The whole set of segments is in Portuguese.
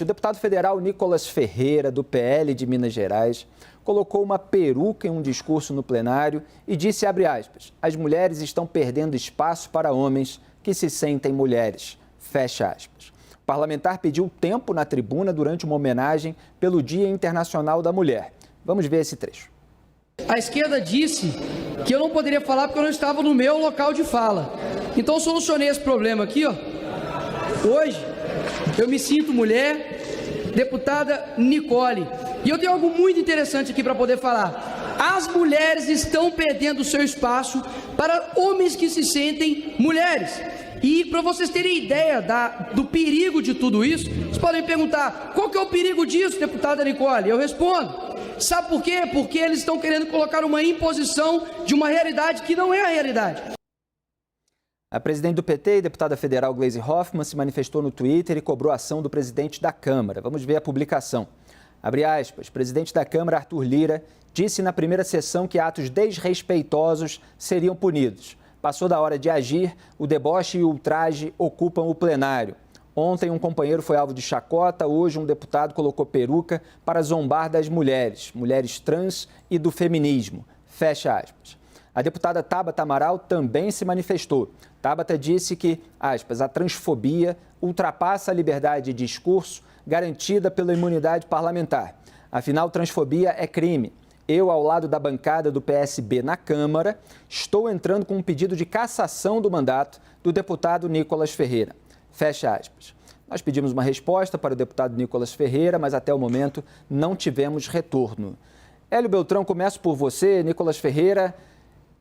O deputado federal Nicolas Ferreira, do PL de Minas Gerais, colocou uma peruca em um discurso no plenário e disse, abre aspas, as mulheres estão perdendo espaço para homens que se sentem mulheres, fecha aspas. O parlamentar pediu tempo na tribuna durante uma homenagem pelo Dia Internacional da Mulher. Vamos ver esse trecho. A esquerda disse que eu não poderia falar porque eu não estava no meu local de fala. Então eu solucionei esse problema aqui, ó. Hoje eu me sinto mulher, deputada Nicole. E eu tenho algo muito interessante aqui para poder falar. As mulheres estão perdendo o seu espaço para homens que se sentem mulheres. E para vocês terem ideia do perigo de tudo isso, vocês podem perguntar, qual que é o perigo disso, deputada Nicole? Eu respondo, sabe por quê? Porque eles estão querendo colocar uma imposição de uma realidade que não é a realidade. A presidente do PT e deputada federal Gleisi Hoffmann se manifestou no Twitter e cobrou a ação do presidente da Câmara. Vamos ver a publicação. Abre aspas, presidente da Câmara, Arthur Lira, disse na primeira sessão que atos desrespeitosos seriam punidos. Passou da hora de agir, o deboche e o ultraje ocupam o plenário. Ontem um companheiro foi alvo de chacota, hoje um deputado colocou peruca para zombar das mulheres, mulheres trans e do feminismo. Fecha aspas. A deputada Tabata Amaral também se manifestou. Tabata disse que, aspas, a transfobia ultrapassa a liberdade de discurso garantida pela imunidade parlamentar. Afinal, transfobia é crime. Eu, ao lado da bancada do PSB na Câmara, estou entrando com um pedido de cassação do mandato do deputado Nicolas Ferreira. Fecha aspas. Nós pedimos uma resposta para o deputado Nicolas Ferreira, mas até o momento não tivemos retorno. Hélio Beltrão, começo por você. Nicolas Ferreira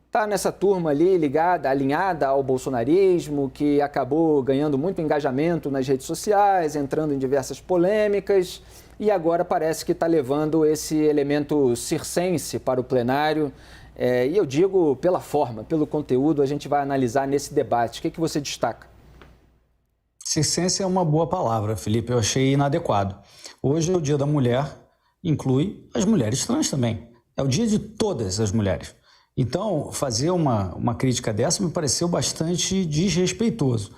está nessa turma ali ligada, alinhada ao bolsonarismo, que acabou ganhando muito engajamento nas redes sociais, entrando em diversas polêmicas e agora parece que está levando esse elemento circense para o plenário. E eu digo pela forma, pelo conteúdo, a gente vai analisar nesse debate. O que você destaca? Circense é uma boa palavra, Felipe, eu achei inadequado. Hoje é o Dia da Mulher, inclui as mulheres trans também. É o dia de todas as mulheres. Então, fazer uma crítica dessa me pareceu bastante desrespeitoso.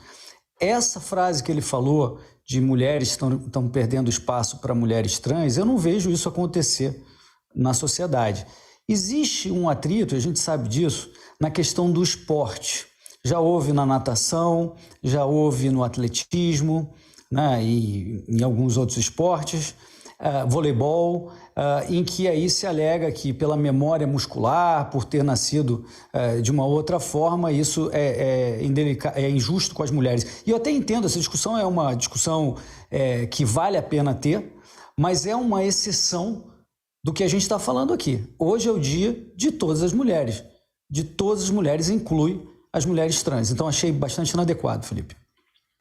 Essa frase que ele falou de mulheres estão perdendo espaço para mulheres trans, eu não vejo isso acontecer na sociedade. Existe um atrito, a gente sabe disso, na questão do esporte. Já houve na natação, já houve no atletismo, né, e em alguns outros esportes, voleibol, em que aí se alega que pela memória muscular, por ter nascido de uma outra forma, isso é injusto com as mulheres. E eu até entendo, essa discussão é uma discussão que vale a pena ter, mas é uma exceção do que a gente está falando aqui. Hoje é o dia de todas as mulheres. De todas as mulheres, inclui as mulheres trans. Então, achei bastante inadequado, Felipe.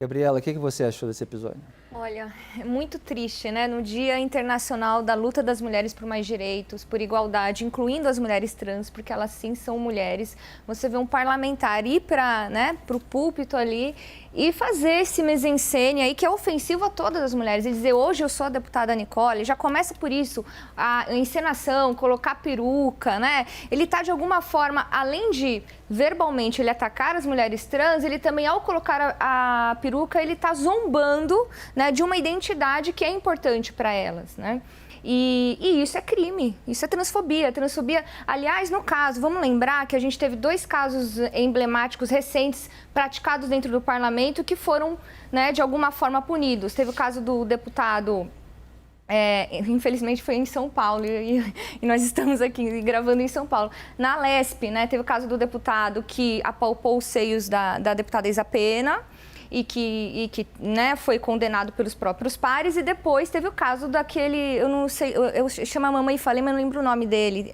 Gabriela, o que você achou desse episódio? Olha, é muito triste, né? No Dia Internacional da Luta das Mulheres por Mais Direitos, por igualdade, incluindo as mulheres trans, porque elas sim são mulheres. Você vê um parlamentar ir para o púlpito ali e fazer esse mise-en-scène aí que é ofensivo a todas as mulheres. E dizer, hoje eu sou a deputada Nicole, já começa por isso, a encenação, colocar peruca, né? Ele está de alguma forma, além de verbalmente ele atacar as mulheres trans, ele também, ao colocar a peruca, ele está zombando, né, de uma identidade que é importante para elas, né? E isso é crime, isso é transfobia. Transfobia, aliás, no caso, vamos lembrar que a gente teve 2 casos emblemáticos recentes praticados dentro do parlamento que foram, né, de alguma forma punidos. Teve o caso do deputado, infelizmente foi em São Paulo e nós estamos aqui gravando em São Paulo. Na Lesp, né, teve o caso do deputado que apalpou os seios da deputada Isa Pena, e que né, foi condenado pelos próprios pares, e depois teve o caso daquele, eu não sei, eu chamo a mamãe e falei, mas não lembro o nome dele,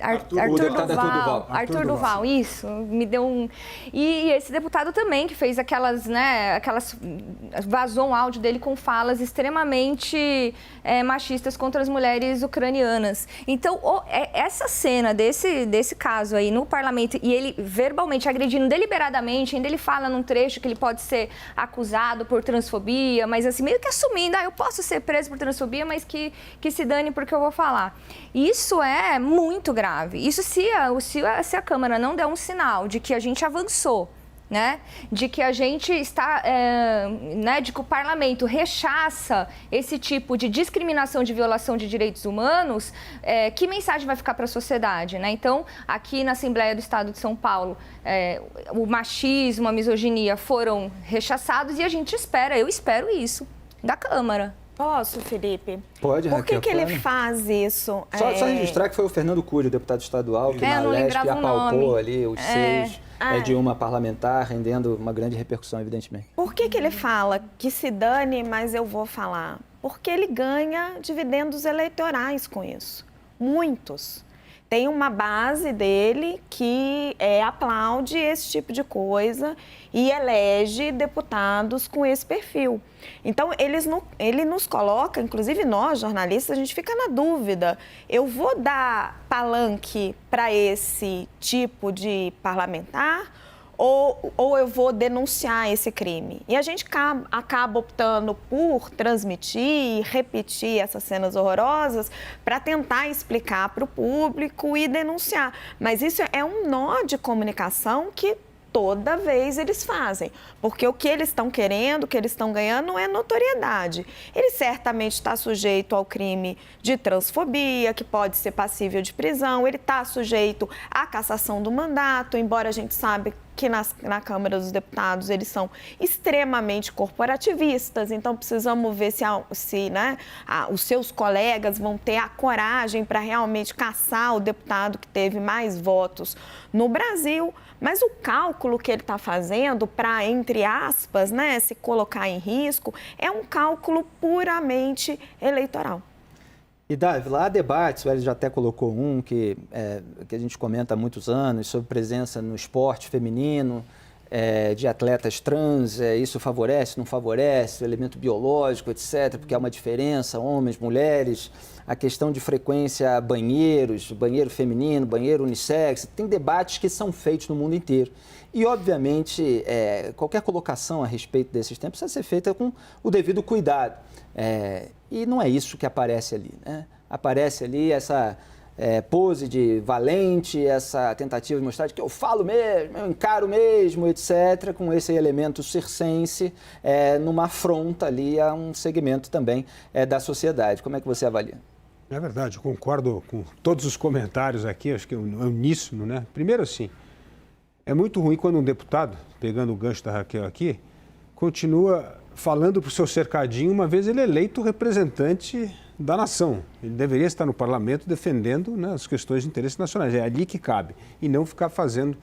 Arthur Duval, isso, me deu um... E esse deputado também, que fez vazou um áudio dele com falas extremamente machistas contra as mulheres ucranianas. Então, essa cena desse caso aí no parlamento, e ele verbalmente agredindo deliberadamente, ainda ele fala num trecho que ele pode ser acusado por transfobia, mas assim, meio que assumindo, eu posso ser preso por transfobia, mas que se dane porque eu vou falar. Isso é muito grave. Isso se a Câmara não der um sinal de que a gente avançou né, de que a gente está, né, de que o parlamento rechaça esse tipo de discriminação, de violação de direitos humanos, que mensagem vai ficar para a sociedade, né? Então, aqui na Assembleia do Estado de São Paulo, o machismo, a misoginia foram rechaçados e a gente espera, eu espero isso da Câmara. Posso, Felipe? Pode, Raquel. Por que ele faz isso? Só registrar que foi o Fernando Cury, deputado estadual, que na Leste apalpou ali os seios de uma parlamentar, rendendo uma grande repercussão, evidentemente. Por que ele fala que se dane, mas eu vou falar? Porque ele ganha dividendos eleitorais com isso. Muitos. Tem uma base dele que aplaude esse tipo de coisa e elege deputados com esse perfil. Então, ele nos coloca, inclusive nós, jornalistas, a gente fica na dúvida. Eu vou dar palanque para esse tipo de parlamentar ou eu vou denunciar esse crime? E a gente acaba optando por transmitir, repetir essas cenas horrorosas para tentar explicar para o público e denunciar. Mas isso é um nó de comunicação que toda vez eles fazem, porque o que eles estão querendo, o que eles estão ganhando não é notoriedade. Ele certamente está sujeito ao crime de transfobia, que pode ser passível de prisão, ele está sujeito à cassação do mandato, embora a gente saiba que na Câmara dos Deputados eles são extremamente corporativistas, então precisamos ver se os seus colegas vão ter a coragem para realmente caçar o deputado que teve mais votos no Brasil. Mas o cálculo que ele está fazendo para, entre aspas, se colocar em risco, é um cálculo puramente eleitoral. E, Davi, lá há debates, o Hélio já até colocou um que a gente comenta há muitos anos, sobre presença no esporte feminino, de atletas trans, isso favorece, não favorece, o elemento biológico, etc., porque há uma diferença, homens, mulheres, a questão de frequência a banheiros, banheiro feminino, banheiro unissex, tem debates que são feitos no mundo inteiro. E, obviamente, qualquer colocação a respeito desses temas precisa ser feita com o devido cuidado. E não é isso que aparece ali, né? Aparece ali essa pose de valente, essa tentativa de mostrar de que eu falo mesmo, eu encaro mesmo, etc., com esse elemento circense, numa afronta ali a um segmento também da sociedade. Como é que você avalia? É verdade, eu concordo com todos os comentários aqui, acho que é uníssono, né? Primeiro, assim, é muito ruim quando um deputado, pegando o gancho da Raquel aqui, continua falando para o seu cercadinho, uma vez ele é eleito representante da nação. Ele deveria estar no parlamento defendendo, né, as questões de interesse nacionais. É ali que cabe. E não ficar fazendo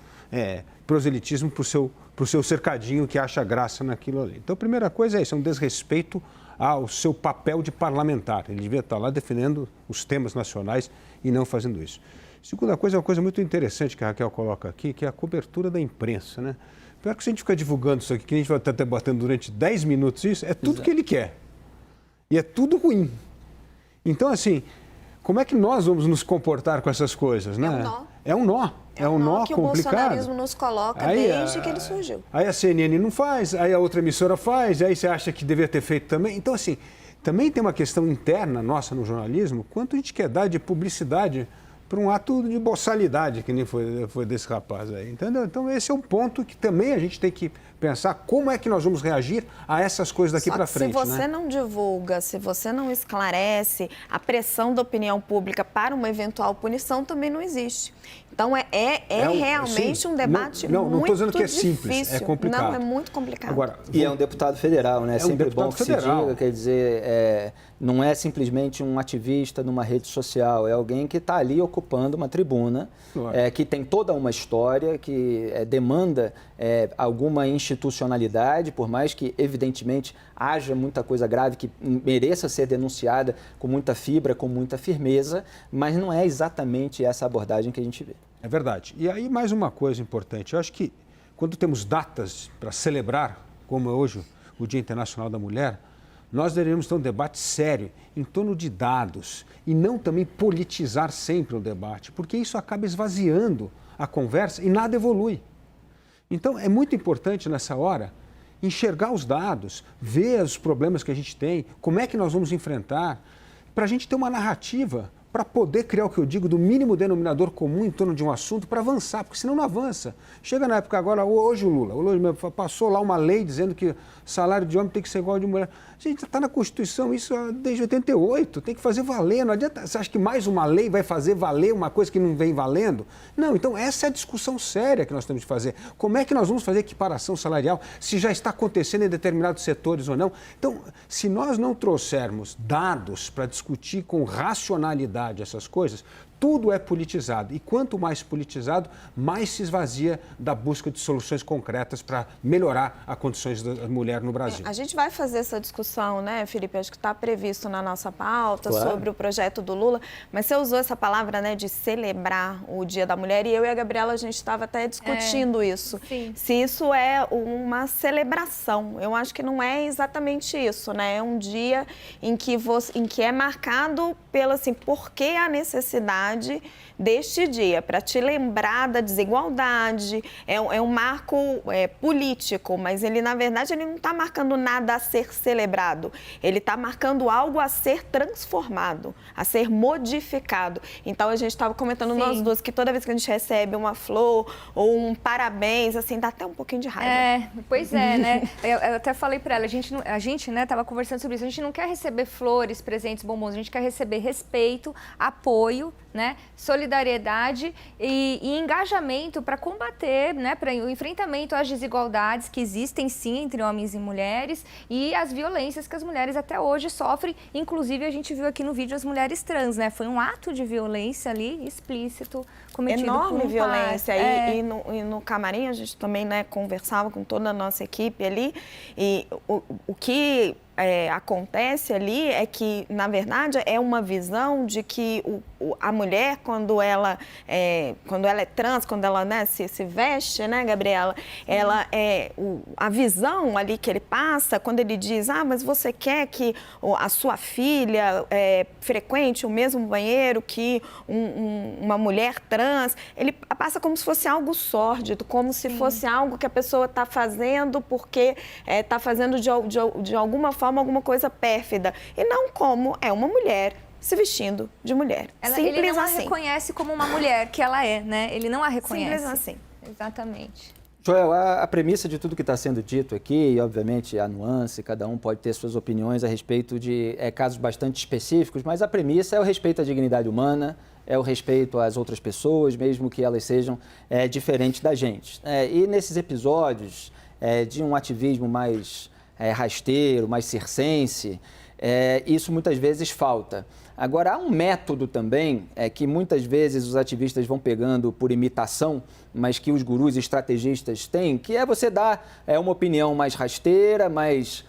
proselitismo para o seu cercadinho que acha graça naquilo ali. Então, a primeira coisa é isso, é um desrespeito ao seu papel de parlamentar. Ele devia estar lá defendendo os temas nacionais e não fazendo isso. Segunda coisa, é uma coisa muito interessante que a Raquel coloca aqui, que é a cobertura da imprensa, né? Pior que se a gente ficar divulgando isso aqui, que a gente vai estar debatendo durante 10 minutos isso, é tudo que ele quer. E é tudo ruim. Então, assim, como é que nós vamos nos comportar com essas coisas, né? É um nó. É um nó que complicado. o bolsonarismo nos coloca desde que ele surgiu. Aí a CNN não faz, aí a outra emissora faz, aí você acha que deveria ter feito também. Então, assim, também tem uma questão interna nossa no jornalismo, quanto a gente quer dar de publicidade para um ato de boçalidade, que nem foi desse rapaz aí, entendeu? Então, esse é um ponto que também a gente tem que pensar como é que nós vamos reagir a essas coisas daqui para frente. Se você não divulga, se você não esclarece, a pressão da opinião pública para uma eventual punição também não existe. Então, realmente um debate muito difícil. Não estou dizendo que é simples, é complicado. Não, é muito complicado. Agora, e é um deputado federaal, né? É sempre bom que se diga, quer dizer, não é simplesmente um ativista numa rede social, é alguém que está ali ocupando uma tribuna, que tem toda uma história, que demanda alguma institucionalidade, por mais que, evidentemente, haja muita coisa grave que mereça ser denunciada com muita fibra, com muita firmeza, mas não é exatamente essa abordagem que a gente vê. É verdade. E aí, mais uma coisa importante. Eu acho que quando temos datas para celebrar, como é hoje o Dia Internacional da Mulher, nós deveríamos ter um debate sério em torno de dados e não também politizar sempre o debate, porque isso acaba esvaziando a conversa e nada evolui. Então, é muito importante nessa hora enxergar os dados, ver os problemas que a gente tem, como é que nós vamos enfrentar, para a gente ter uma narrativa para poder criar o que eu digo do mínimo denominador comum em torno de um assunto para avançar, porque senão não avança. Chega na época agora, hoje o Lula passou lá uma lei dizendo que salário de homem tem que ser igual ao de mulher. Gente, está na Constituição isso desde 88, tem que fazer valer, não adianta. Você acha que mais uma lei vai fazer valer uma coisa que não vem valendo? Não, então essa é a discussão séria que nós temos de fazer. Como é que nós vamos fazer equiparação salarial, se já está acontecendo em determinados setores ou não? Então, se nós não trouxermos dados para discutir com racionalidade essas coisas, tudo é politizado. E quanto mais politizado, mais se esvazia da busca de soluções concretas para melhorar as condições da mulher no Brasil. A gente vai fazer essa discussão, né, Felipe? Acho que está previsto na nossa pauta, claro, sobre o projeto do Lula. Mas você usou essa palavra, né, de celebrar o Dia da Mulher. E eu e a Gabriela, a gente estava até discutindo isso. Sim. Se isso é uma celebração. Eu acho que não é exatamente isso, né? É um dia em que é marcado pela, assim, por que a necessidade deste dia, para te lembrar da desigualdade. É um marco político, mas ele, na verdade, ele não está marcando nada a ser celebrado. Ele está marcando algo a ser transformado, a ser modificado. Então, a gente estava comentando nós duas que toda vez que a gente recebe uma flor ou um parabéns, assim, dá até um pouquinho de raiva. Pois é, né? Eu até falei para ela, a gente, né, estava conversando sobre isso, a gente não quer receber flores, presentes, bombons, a gente quer receber respeito, apoio, né, solidariedade e engajamento para combater, né, para o enfrentamento às desigualdades que existem sim entre homens e mulheres e as violências que as mulheres até hoje sofrem. Inclusive, a gente viu aqui no vídeo as mulheres trans, né? Foi um ato de violência ali explícito cometido enorme por um violência. pai. E no camarim a gente também, né, conversava com toda a nossa equipe ali e o que acontece ali é que, na verdade, é uma visão de que a mulher, quando ela é trans, quando ela, né, se veste, né, Gabriela, ela a visão ali que ele passa, quando ele diz, mas você quer que a sua filha frequente o mesmo banheiro que uma mulher trans, ele passa como se fosse algo sórdido, como se fosse algo que a pessoa está fazendo porque está fazendo de alguma forma alguma coisa pérfida, e não como é uma mulher se vestindo de mulher. Ele não a reconhece como uma mulher que ela é, né? Ele não a reconhece. Simples assim. Exatamente. Joel, a premissa de tudo que está sendo dito aqui, e obviamente a nuance, cada um pode ter suas opiniões a respeito de casos bastante específicos, mas a premissa é o respeito à dignidade humana, é o respeito às outras pessoas, mesmo que elas sejam diferentes da gente. E nesses episódios de um ativismo mais rasteiro, mais circense, isso muitas vezes falta. Agora, há um método também que muitas vezes os ativistas vão pegando por imitação, mas que os gurus e estrategistas têm, que é você dar uma opinião mais rasteira, mais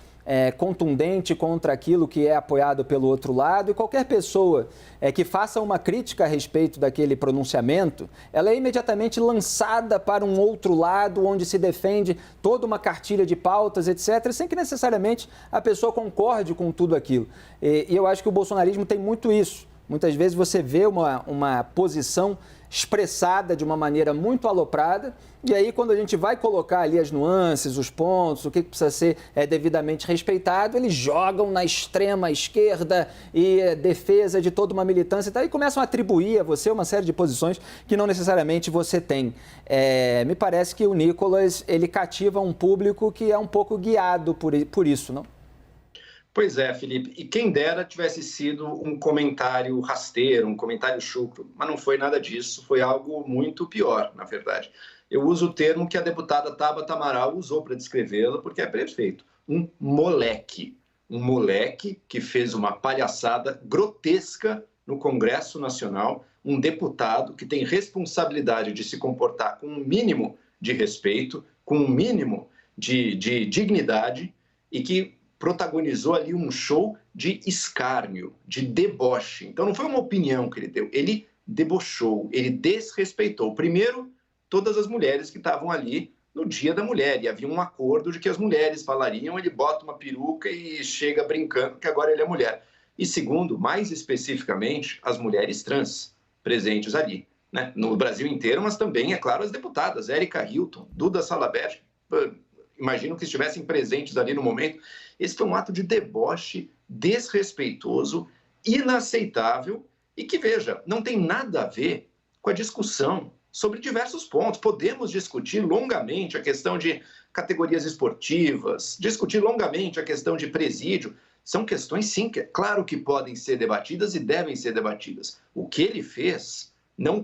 contundente contra aquilo que é apoiado pelo outro lado, e qualquer pessoa que faça uma crítica a respeito daquele pronunciamento, ela é imediatamente lançada para um outro lado, onde se defende toda uma cartilha de pautas, etc., sem que necessariamente a pessoa concorde com tudo aquilo. E eu acho que o bolsonarismo tem muito isso. Muitas vezes você vê uma posição expressada de uma maneira muito aloprada, e aí quando a gente vai colocar ali as nuances, os pontos, o que precisa ser devidamente respeitado, eles jogam na extrema esquerda e defesa de toda uma militância e tal, e começam a atribuir a você uma série de posições que não necessariamente você tem. Me parece que o Nicolas, ele cativa um público que é um pouco guiado por isso, não? Pois é, Felipe, e quem dera tivesse sido um comentário rasteiro, um comentário chucro, mas não foi nada disso, foi algo muito pior, na verdade. Eu uso o termo que a deputada Tabata Amaral usou para descrevê-la, porque é perfeito, um moleque que fez uma palhaçada grotesca no Congresso Nacional, um deputado que tem responsabilidade de se comportar com um mínimo de respeito, com um mínimo de dignidade e que protagonizou ali um show de escárnio, de deboche. Então não foi uma opinião que ele deu, ele debochou, ele desrespeitou. Primeiro, todas as mulheres que estavam ali no Dia da Mulher, e havia um acordo de que as mulheres falariam, ele bota uma peruca e chega brincando que agora ele é mulher. E segundo, mais especificamente, as mulheres trans presentes ali, né? No Brasil inteiro, mas também, é claro, as deputadas, Érica Hilton, Duda Salabert, imagino que estivessem presentes ali no momento. Esse foi um ato de deboche desrespeitoso, inaceitável e que, veja, não tem nada a ver com a discussão sobre diversos pontos. Podemos discutir longamente a questão de categorias esportivas, discutir longamente a questão de presídio. São questões, sim, que é claro que podem ser debatidas e devem ser debatidas. O que ele fez,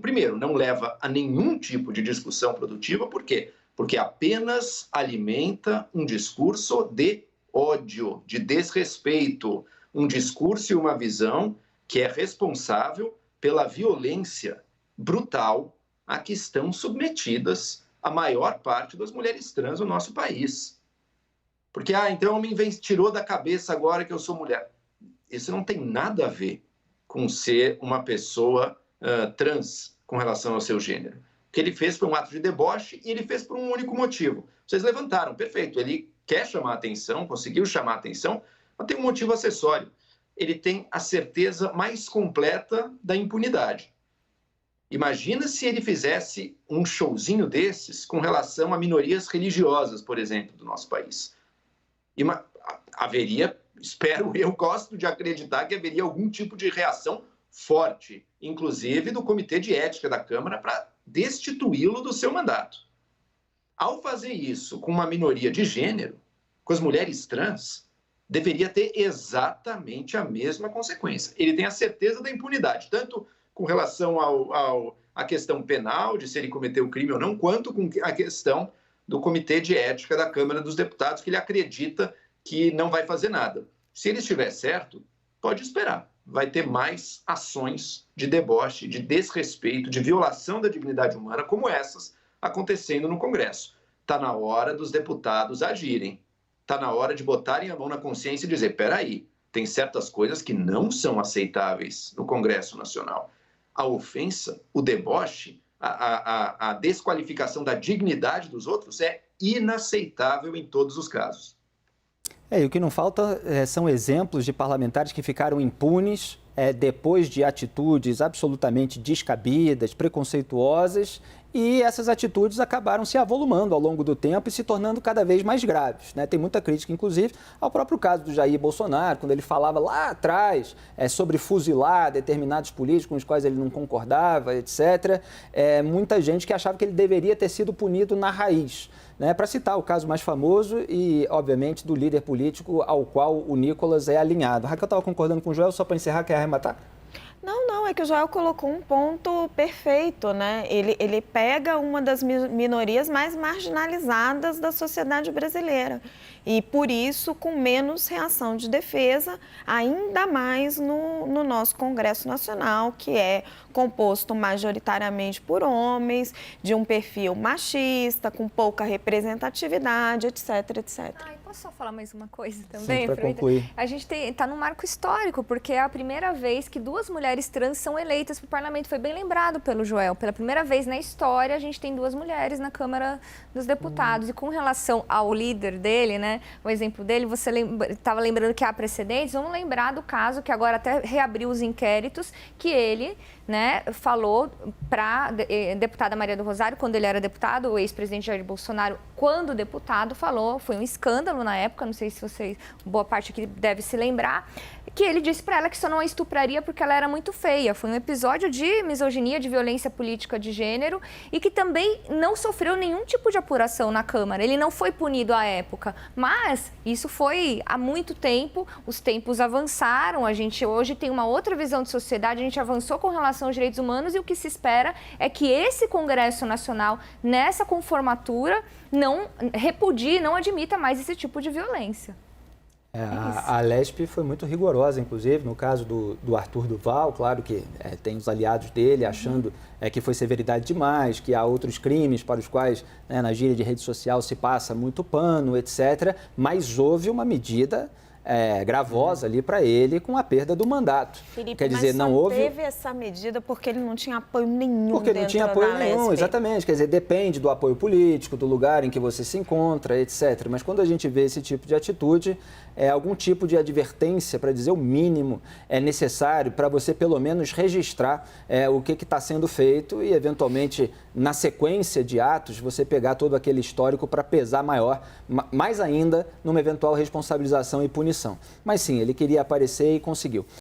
primeiro, não leva a nenhum tipo de discussão produtiva. Por quê? Porque apenas alimenta um discurso de ódio, de desrespeito, um discurso e uma visão que é responsável pela violência brutal a que estão submetidas a maior parte das mulheres trans no nosso país. Porque, então me tirou da cabeça agora que eu sou mulher. Isso não tem nada a ver com ser uma pessoa trans com relação ao seu gênero. O que ele fez foi um ato de deboche e ele fez por um único motivo. Vocês levantaram, perfeito, ele quer chamar a atenção, conseguiu chamar a atenção, mas tem um motivo acessório. Ele tem a certeza mais completa da impunidade. Imagina se ele fizesse um showzinho desses com relação a minorias religiosas, por exemplo, do nosso país. Haveria, gosto de acreditar que haveria algum tipo de reação forte, inclusive do Comitê de Ética da Câmara, para destituí-lo do seu mandato. Ao fazer isso com uma minoria de gênero, com as mulheres trans, deveria ter exatamente a mesma consequência. Ele tem a certeza da impunidade, tanto com relação à questão penal, de se ele cometeu crime ou não, quanto com a questão do Comitê de Ética da Câmara dos Deputados, que ele acredita que não vai fazer nada. Se ele estiver certo, pode esperar. Vai ter mais ações de deboche, de desrespeito, de violação da dignidade humana, como essas acontecendo no Congresso. Está na hora dos deputados agirem. Está na hora de botarem a mão na consciência e dizer, peraí, tem certas coisas que não são aceitáveis no Congresso Nacional. A ofensa, o deboche, a desqualificação da dignidade dos outros é inaceitável em todos os casos. E o que não falta são exemplos de parlamentares que ficaram impunes depois de atitudes absolutamente descabidas, preconceituosas, e essas atitudes acabaram se avolumando ao longo do tempo e se tornando cada vez mais graves, né? Tem muita crítica, inclusive, ao próprio caso do Jair Bolsonaro, quando ele falava lá atrás sobre fuzilar determinados políticos com os quais ele não concordava, etc. Muita gente que achava que ele deveria ter sido punido na raiz, né? Para citar o caso mais famoso e, obviamente, do líder político ao qual o Nicolas é alinhado. A Raquel estava concordando com o Joel, só para encerrar, quer arrematar? Não, é que o Joel colocou um ponto perfeito, né? Ele pega uma das minorias mais marginalizadas da sociedade brasileira e, por isso, com menos reação de defesa, ainda mais no nosso Congresso Nacional, que é composto majoritariamente por homens, de um perfil machista, com pouca representatividade, etc, etc. Posso só falar mais uma coisa também? Para concluir. A gente está num marco histórico, porque é a primeira vez que 2 mulheres trans são eleitas para o parlamento. Foi bem lembrado pelo Joel. Pela primeira vez na história, a gente tem 2 mulheres na Câmara dos Deputados. E com relação ao líder dele, né, o exemplo dele, você estava lembrando que há precedentes. Vamos lembrar do caso que agora até reabriu os inquéritos, que ele, né, falou para a deputada Maria do Rosário, quando ele era deputado, o ex-presidente Jair Bolsonaro, quando deputado, falou, foi um escândalo na época, não sei se vocês, boa parte aqui deve se lembrar, que ele disse para ela que só não a estupraria porque ela era muito feia. Foi um episódio de misoginia, de violência política de gênero e que também não sofreu nenhum tipo de apuração na Câmara. Ele não foi punido à época, mas isso foi há muito tempo, os tempos avançaram, a gente hoje tem uma outra visão de sociedade, a gente avançou com relação aos direitos humanos e o que se espera é que esse Congresso Nacional, nessa conformatura, não repudie, não admita mais esse tipo de violência. A Alesp foi muito rigorosa, inclusive, no caso do Arthur Duval, claro que tem os aliados dele achando que foi severidade demais, que há outros crimes para os quais, né, na gíria de rede social se passa muito pano, etc. Mas houve uma medida gravosa ali para ele com a perda do mandato. Felipe, quer dizer, não houve... teve essa medida porque ele não tinha apoio nenhum. Porque não tinha apoio nenhum, exatamente. Quer dizer, depende do apoio político, do lugar em que você se encontra, etc. Mas quando a gente vê esse tipo de atitude, algum tipo de advertência, para dizer o mínimo, é necessário para você pelo menos registrar o que está sendo feito e, eventualmente, na sequência de atos, você pegar todo aquele histórico para pesar mais ainda numa eventual responsabilização e punição. Mas sim, ele queria aparecer e conseguiu.